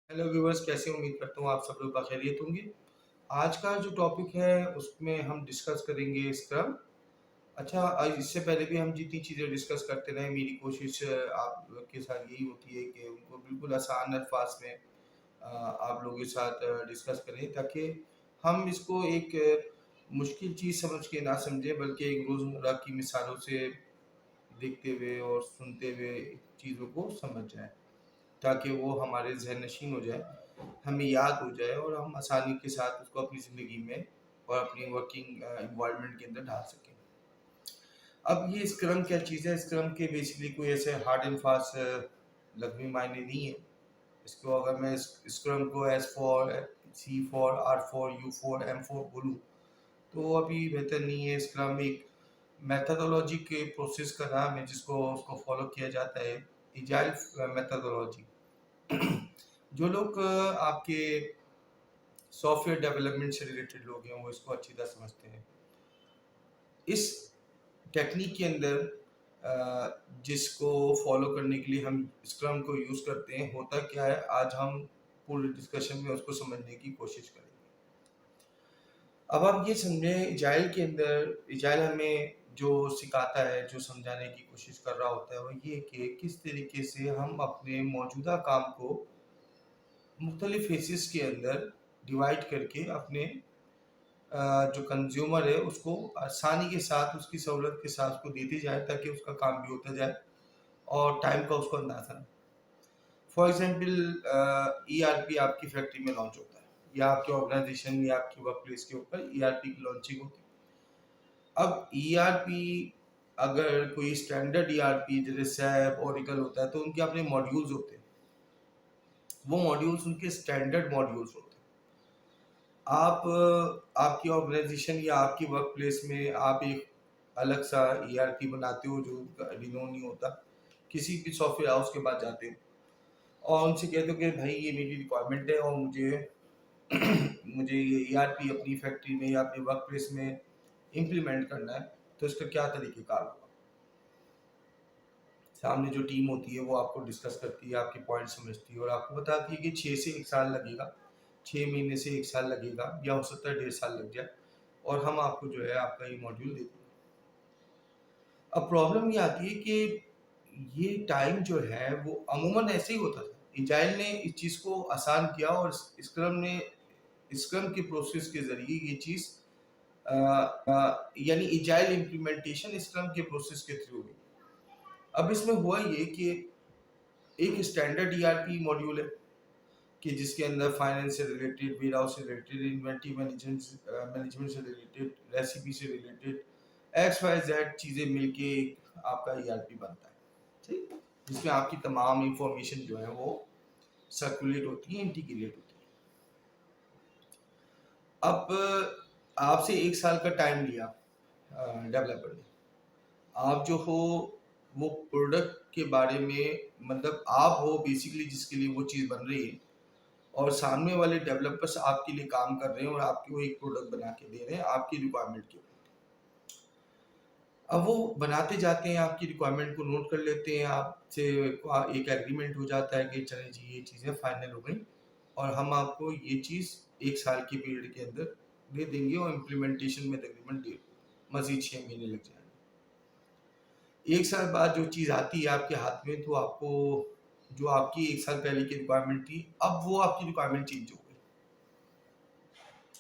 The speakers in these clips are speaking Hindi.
हेलो व्यूअर्स, कैसे उम्मीद करता हूँ आप सब लोग बखैरियत होंगे। आज का जो टॉपिक है उसमें हम डिस्कस करेंगे स्क्रम। अच्छा, इससे पहले भी हम जितनी चीज़ें डिस्कस करते रहे, मेरी कोशिश आपके साथ यही होती है कि उनको बिल्कुल आसान अल्फाज में आप लोगों के साथ डिस्कस करें, ताकि हम इसको एक मुश्किल चीज़ समझ के ना समझें, बल्कि एक रोज़मर्रा की मिसालों से देखते हुए और सुनते हुए चीज़ों को समझ जाएं, ताकि वो हमारे ज़हन नशीन हो जाए, हमें याद हो जाए और हम आसानी के साथ उसको अपनी ज़िंदगी में और अपनी वर्किंग एनवायरनमेंट के अंदर ढाल सकें। अब ये स्क्रम क्या चीज़ है? स्क्रम के बेसिकली कोई ऐसे हार्ड एंड फास्ट लफ्ज़ी मायने नहीं है। इसको अगर मैं स्क्रम को S for, C for, R for, U for, M for बोलूँ, तो अभी बेहतर नहीं है। स्क्रम एक मेथोडोलॉजी के प्रोसेस का नाम है, जिसको उसको फॉलो किया जाता है, एजाइल मेथोडोलॉजी। जो लोग आपके सॉफ्टवेयर डेवलपमेंट से रिलेटेड लोग हैं, वो इसको अच्छी तरह समझते हैं। इस टेक्निक के अंदर जिसको फॉलो करने के लिए हम स्क्रम को यूज़ करते हैं, होता क्या है, आज हम पूरे डिस्कशन में उसको समझने की कोशिश करेंगे। अब आप ये समझें, एजाइल के अंदर एजाइल हमें जो सिखाता है, जो समझाने की कोशिश कर रहा होता है, वो ये कि किस तरीके से हम अपने मौजूदा काम को मुख्तलिफ फेसेस के अंदर डिवाइड करके अपने जो कंज्यूमर है उसको आसानी के साथ, उसकी सहूलत के साथ उसको देती जाए, ताकि उसका काम भी होता जाए और टाइम का उसको अंदाजा ना। फॉर एग्जांपल, ईआरपी आपकी फैक्ट्री में लॉन्च होता है, या आपके ऑर्गेनाइजेशन या आपकी वर्क प्लेस के ऊपर ईआरपी की लॉन्चिंग होती है। अब ईआरपी, अगर कोई स्टैंडर्ड ईआरपी जैसे सैप, ओरेकल होता है, तो उनके अपने मॉड्यूल्स होते हैं। वो मॉड्यूल्स उनके स्टैंडर्ड मॉड्यूल्स होते हैं। आप आपकी ऑर्गेनाइजेशन या आपकी वर्क प्लेस में आप एक अलग सा ईआरपी बनाते हो, जो रिनोन नहीं होता। किसी भी सॉफ्टवेयर हाउस के पास जाते हो और उनसे कहते हो कि भाई ये मेरी रिक्वायरमेंट है और मुझे मुझे ये ईआरपी अपनी फैक्ट्री में या अपनी वर्क प्लेस में इम्प्लीमेंट करना है, तो इसका क्या तरीक़ेकार होगा। सामने जो टीम होती है वो आपको डिस्कस करती है, आपके पॉइंट समझती है और आपको बताती है कि 6 से 1 साल लगेगा, 6 महीने से 1 साल लगेगा, या हो सकता है 1.5 साल लग जाए, और हम आपको जो है आपका ये मॉड्यूल दे देंगे। अब प्रॉब्लम ये आती है कि ये टाइम जो है वो अमूमन ऐसे ही होता था। एजाइल ने इस चीज़ को आसान किया और स्क्रम के प्रोसेस के ज़रिए ये चीज़ यानी एजाइल इम्प्लीमेंटेशन स्क्रम के प्रोसेस के थ्रू हुई। अब इसमें हुआ ये कि एक स्टैंडर्ड ईआरपी मॉड्यूल है कि जिसके अंदर फाइनेंस से रिलेटेड, वेयर हाउस से रिलेटेड, इन्वेंटरी मैनेजमेंट से रिलेटेड, रेसिपी से रिलेटेड, एक्स वाई जेड चीज़ें मिलके आपका ईआरपी बनता है, ठीक, जिसमें आपकी तमाम इंफॉर्मेशन जो है वो सर्कुलेट होती है, इंटीग्रेट होती है। अब आपसे 1 साल का टाइम लिया डेवलपर ने। आप जो हो वो प्रोडक्ट के बारे में, मतलब आप हो बेसिकली जिसके लिए वो चीज़ बन रही है, और सामने वाले डेवलपर्स आपके लिए काम कर रहे हैं और आपको एक प्रोडक्ट बना के दे रहे हैं आपकी रिक्वायरमेंट के ऊपर। अब वो बनाते जाते हैं, आपकी रिक्वायरमेंट को नोट कर लेते हैं, आपसे एक एग्रीमेंट हो जाता है कि चलें जी ये चीज़ें फाइनल हो गई और हम आपको ये चीज़ 1 साल के पीरियड के अंदर दे देंगे, और इम्प्लीमेंटेशन में तकरीबन मज़ीद 6 महीने लग जाएंगे। 1 साल बाद जो चीज़ आती है आपके हाथ में, तो आपको जो आपकी 1 साल पहले की रिक्वायरमेंट थी, अब वो आपकी रिक्वायरमेंट चेंज हो गई।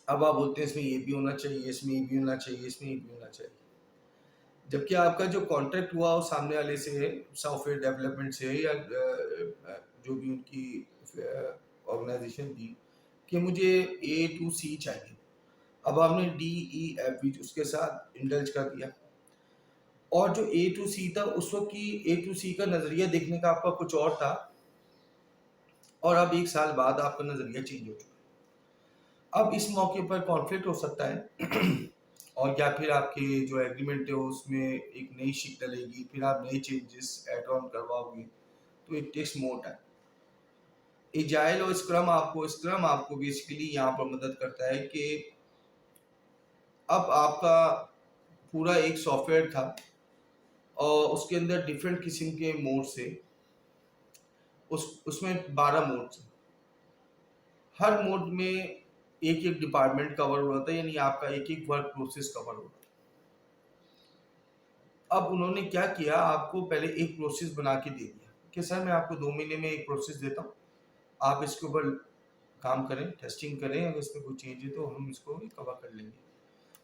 अब आप बोलते हैं इसमें ये भी होना चाहिए, इसमें ये भी होना चाहिए, इसमें ये भी होना चाहिए। जबकि आपका जो कॉन्ट्रैक्ट हुआ वो सामने वाले से है, सॉफ्टवेयर डेवलपमेंट से है, या जो भी उनकी ऑर्गेनाइजेशन थी, कि मुझे ए टू सी चाहिए। अब आपने डी ई एफ भी उसके साथ इंडल्ज कर दिया, और जो ए टू सी था उस वक्त की ए टू सी का नज़रिया देखने का आपका कुछ और था, और अब 1 साल बाद आपका नज़रिया चेंज हो चुका है। अब इस मौके पर कॉन्फ्लिक्ट हो सकता है और या फिर आपके जो एग्रीमेंट है उसमें एक नई शिक डलेगी, फिर आप नए चेंजेस ऐड ऑन करवाओगे, तो it takes more time. Agile और स्क्रम आपको बेसिकली यहाँ पर मदद करता है कि अब आपका पूरा एक सॉफ्टवेयर था और उसके अंदर डिफरेंट किस्म के मोड्स थे, उसमें 12 मोड्स हैं। हर मोड में एक एक डिपार्टमेंट कवर हो रहा था, यानी आपका एक एक वर्क प्रोसेस कवर हो रहा था। अब उन्होंने क्या किया, आपको पहले एक प्रोसेस बना के दे दिया कि सर मैं आपको 2 महीने में एक प्रोसेस देता हूँ, आप इसके ऊपर काम करें, टेस्टिंग करें, अगर इसमें कोई चेंज है तो हम इसको भी कवर कर लेंगे।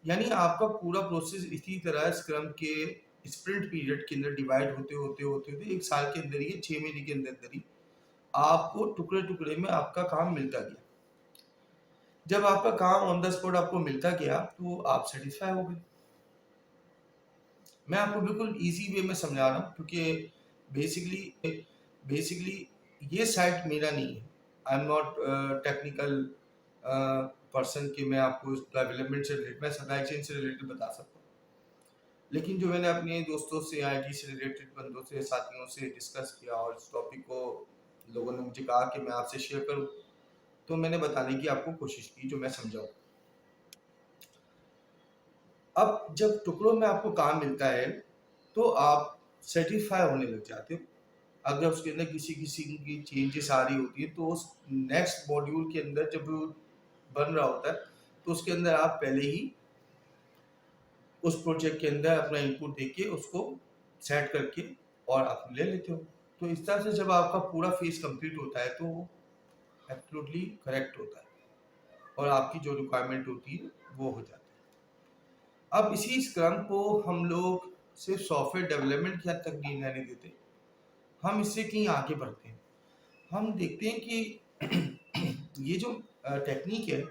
यानी आपका पूरा प्रोसेस इसी तरह स्क्रम के स्प्रिंट पीरियड के अंदर डिवाइड होते होते होते होते 1 साल के अंदर ही, 6 महीने के अंदर अंदर ही आपको टुकड़े टुकड़े में आपका काम मिलता गया। जब आपका काम ऑन द स्पॉट आपको मिलता गया तो आप सेटिस्फाई हो गए। मैं आपको बिल्कुल इजी वे में समझा रहा हूँ, क्योंकि बेसिकली बेसिकली ये साइट मेरा नहीं है। I am not technical person कि मैं आपको डेवलपमेंट से रिलेटेड, मैं सप्लाई चेन से रिलेटेड बता सकता हूँ। लेकिन जो मैंने अपने दोस्तों से, आईटी से रिलेटेड बंदों से, साथियों से डिस्कस किया और इस टॉपिक को लोगों ने मुझे कहा कि मैं आपसे शेयर करूं, तो मैंने बताने की आपको कोशिश की जो मैं समझाऊं। अब जब टुकड़ों में आपको काम मिलता है तो आप सेटिस्फाई होने लग जाते हो। अगर उसके अंदर किसी किसी की चेंजेस आ रही होती है तो उस नेक्स्ट मॉड्यूल के अंदर जब वो बन रहा होता है तो उसके अंदर आप पहले ही उस प्रोजेक्ट के अंदर अपना इनपुट देके उसको सेट करके और आप ले लेते हो। तो इस तरह से जब आपका पूरा फेज कंप्लीट होता है तो एब्सोल्युटली करेक्ट होता है और आपकी जो रिक्वायरमेंट होती है वो हो जाती है। अब इसी स्क्रम को हम लोग सिर्फ सॉफ्टवेयर डेवलपमेंट की हद तक नहीं रहने देते, हम इससे कहीं आगे बढ़ते हैं। हम देखते हैं कि ये जो टेक्निक है,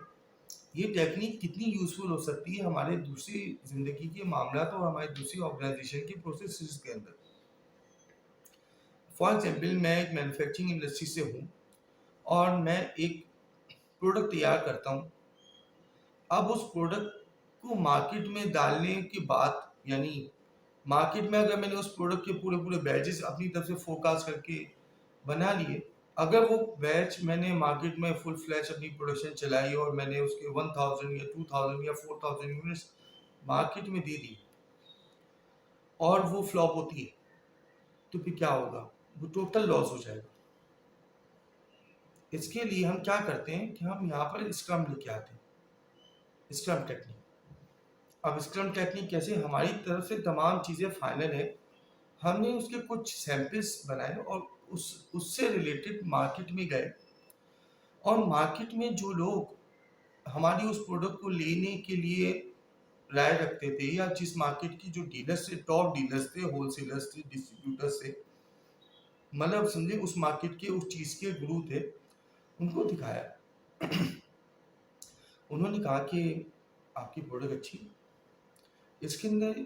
ये टेक्निक कितनी यूजफुल हो सकती है हमारे दूसरी जिंदगी के मामला और हमारे दूसरी ऑर्गेनाइजेशन के प्रोसेसेस के अंदर। फॉर एग्जाम्पल, मैं एक मैन्युफैक्चरिंग इंडस्ट्री से हूँ और मैं एक प्रोडक्ट तैयार करता हूँ। अब उस प्रोडक्ट को मार्केट में डालने के बाद, यानी मार्केट में अगर मैंने उस प्रोडक्ट के पूरे पूरे बैचेस अपनी तरफ से फोरकास्ट करके बना लिए, अगर वो बैच मैंने मार्केट में फुल फ्लैश अपनी प्रोडक्शन चलाई और मैंने उसके 1000 या 2000 या 4000 यूनिट्स मार्केट में दे दी और वो फ्लॉप होती है, तो फिर क्या होगा? वो टोटल लॉस हो जाएगा। इसके लिए हम क्या करते हैं कि हम यहाँ पर स्क्रम लेके आते हैं, स्क्रम टेक्निक। अब स्क्रम टेक्निक कैसे, हमारी तरफ से तमाम चीज़ें फाइनल है, हमने उसके कुछ सैंपल्स बनाए और उससे रिलेटेड मार्केट में गए और मार्केट में जो लोग हमारी उस प्रोडक्ट को लेने के लिए राय रखते थे, या जिस मार्केट की जो डीलर्स थे, टॉप डीलर्स थे, होलसेलर्स थे, डिस्ट्रीब्यूटर्स थे, मतलब समझे उस मार्केट के उस चीज़ के गुरु थे, उनको दिखाया। उन्होंने कहा कि आपकी प्रोडक्ट अच्छी है, इसके अंदर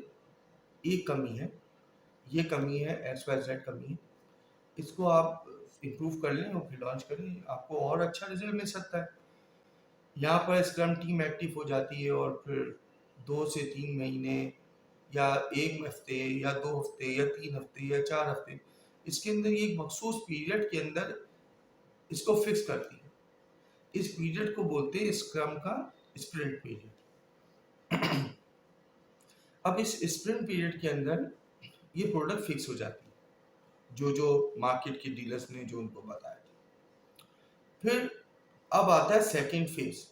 एक कमी है, ये कमी है, XYZ कमी है, इसको आप इम्प्रूव कर लें और फिर लॉन्च करें, आपको और अच्छा रिजल्ट मिल सकता है। यहाँ पर स्क्रम टीम एक्टिव हो जाती है और फिर 2 से 3 महीने या 1 हफ्ते या 2 हफ्ते या 3 हफ्ते या 4 हफ्ते, इसके अंदर ये एक मखसूस पीरियड के अंदर इसको फिक्स करती है। इस पीरियड को बोलते हैं स्क्रम का स्प्रिंट पीरियड। अब इस स्प्रिंट पीरियड के अंदर ये प्रोडक्ट फिक्स हो जाती है, जो जो मार्केट के डीलर्स ने जो उनको बताया था। फिर अब आता है सेकेंड फेज।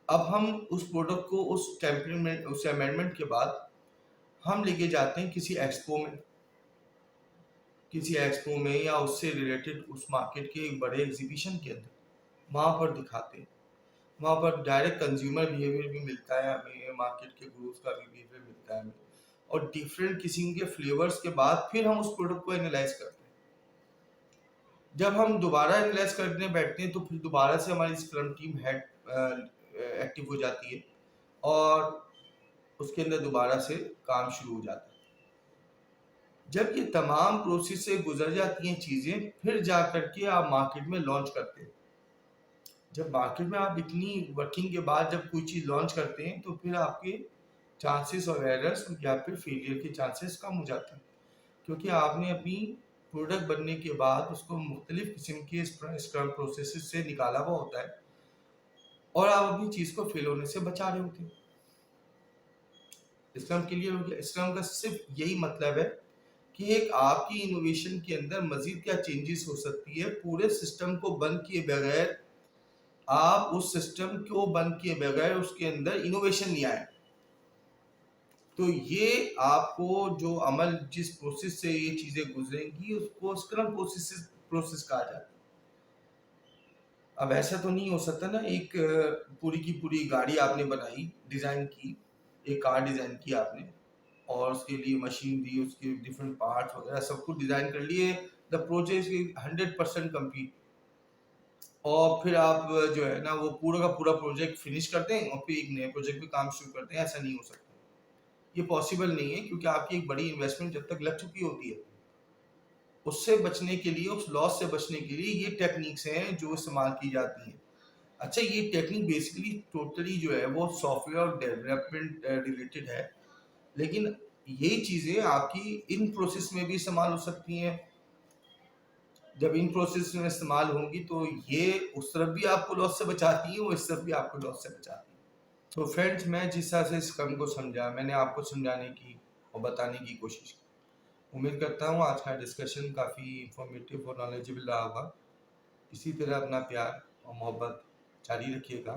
अब हम उस प्रोडक्ट को उस टेम्परमेंट, उस अमेंडमेंट के बाद हम लेके जाते हैं किसी एक्सपो में, या उससे रिलेटेड उस मार्केट के एक बड़े एग्जीबिशन के अंदर, वहाँ पर दिखाते हैं। वहाँ पर डायरेक्ट कंज्यूमर बिहेवियर भी मिलता है हमें, मार्केट के ग्रुप्स का भी बिहेवियर मिलता है हमें, और डिफरेंट किस्म के फ्लेवर्स के बाद फिर हम उस प्रोडक्ट को एनालाइज करते हैं। जब हम दोबारा एनालाइज करने बैठते हैं तो फिर दोबारा से हमारी स्क्रम टीम हेड एक्टिव हो जाती है और उसके अंदर दोबारा से काम शुरू हो जाता है। जब ये तमाम प्रोसेस से गुजर जाती हैं चीज़ें, फिर जा करके आप मार्केट में लॉन्च करते हैं। जब मार्केट में आप इतनी वर्किंग के बाद जब कोई चीज़ लॉन्च करते हैं तो फिर आपके चांसेस और एरर्स या फिर फेलियर के चांसेस कम हो जाते हैं, क्योंकि आपने अपनी प्रोडक्ट बनने के बाद उसको मुख्तलिफ किस्म के स्क्रम प्रोसेस से निकाला हुआ होता है और आप अपनी चीज़ को फेल होने से बचा रहे होते हैं। स्क्रम के लिए स्क्रम का सिर्फ यही मतलब है कि एक आपकी इनोवेशन के अंदर मजीद क्या चेंजेस हो सकती है, पूरे सिस्टम को बंद किए बगैर आप उस सिस्टम को बंद किए बगैर उसके अंदर इनोवेशन नहीं आए। तो ये आपको जो अमल जिस प्रोसेस से ये चीजें गुजरेंगी उसको स्क्रम प्रोसेस प्रोसेस कहा जाता है। अब ऐसा तो नहीं हो सकता ना, एक पूरी की पूरी गाड़ी आपने बनाई, डिजाइन की, एक कार डिजाइन की आपने, और उसके लिए मशीन दी, उसके डिफरेंट पार्ट्स वगैरह सब कुछ डिजाइन कर लिए, द प्रोजेक्ट इज 100% कंप्लीट, और फिर आप जो है ना वो पूरा का पूरा प्रोजेक्ट फिनिश करते हैं और फिर एक नए प्रोजेक्ट पे काम शुरू करते हैं। ऐसा नहीं हो सकता, ये पॉसिबल नहीं है, क्योंकि आपकी एक बड़ी इन्वेस्टमेंट जब तक लग चुकी होती है, उससे बचने के लिए, उस लॉस से बचने के लिए ये टेक्निक्स हैं जो इस्तेमाल की जाती हैं। अच्छा, ये टेक्निक बेसिकली टोटली जो है वो सॉफ्टवेयर और डेवलपमेंट रिलेटेड है, लेकिन यही चीज़ें आपकी इन प्रोसेस में भी इस्तेमाल हो सकती हैं। जब इन प्रोसेस में इस्तेमाल होंगी तो ये उस तरफ भी आपको लॉस से बचाती है, वो इस तरफ भी आपको लॉस से बचाती है। तो फ्रेंड्स, मैं जिस तरह से इस क्रम को समझा, मैंने आपको समझाने की और बताने की कोशिश की। उम्मीद करता हूँ आज का डिस्कशन काफ़ी इंफॉर्मेटिव और नॉलेजेबल रहा होगा। इसी तरह अपना प्यार और मोहब्बत जारी रखिएगा।